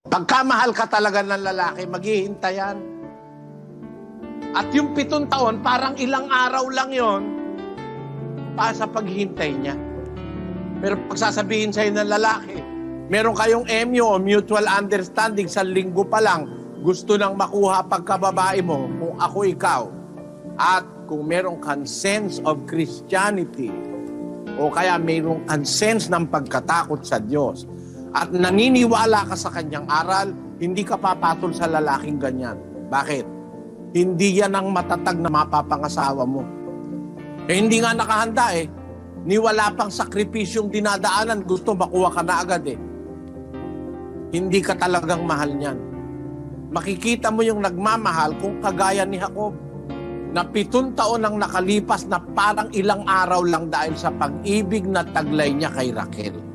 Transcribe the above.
Pagkamahal ka talaga ng lalaki, maghihintay yan. At yung 7 taon, parang ilang araw lang yon para sa paghihintay niya. Pero pag sasabihin sa'yo ng lalaki, meron kayong MU o mutual understanding, sa linggo pa lang, gusto nang makuha pagkababae mo kung ako ikaw. At kung merong kang sense of Christianity, o kaya merong kang sense ng pagkatakot sa Diyos, at naniniwala ka sa kanyang aral, hindi ka papatol sa lalaking ganyan. Bakit? Hindi yan ang matatag na mapapangasawa mo. Hindi nga nakahanda eh. Ni wala pang sakripisyong dinadaanan, gusto makuha ka na agad eh. Hindi ka talagang mahal niyan. Makikita mo yung nagmamahal kung kagaya ni Jacob, na 7 taon ang nakalipas na parang ilang araw lang dahil sa pag-ibig na taglay niya kay Raquel.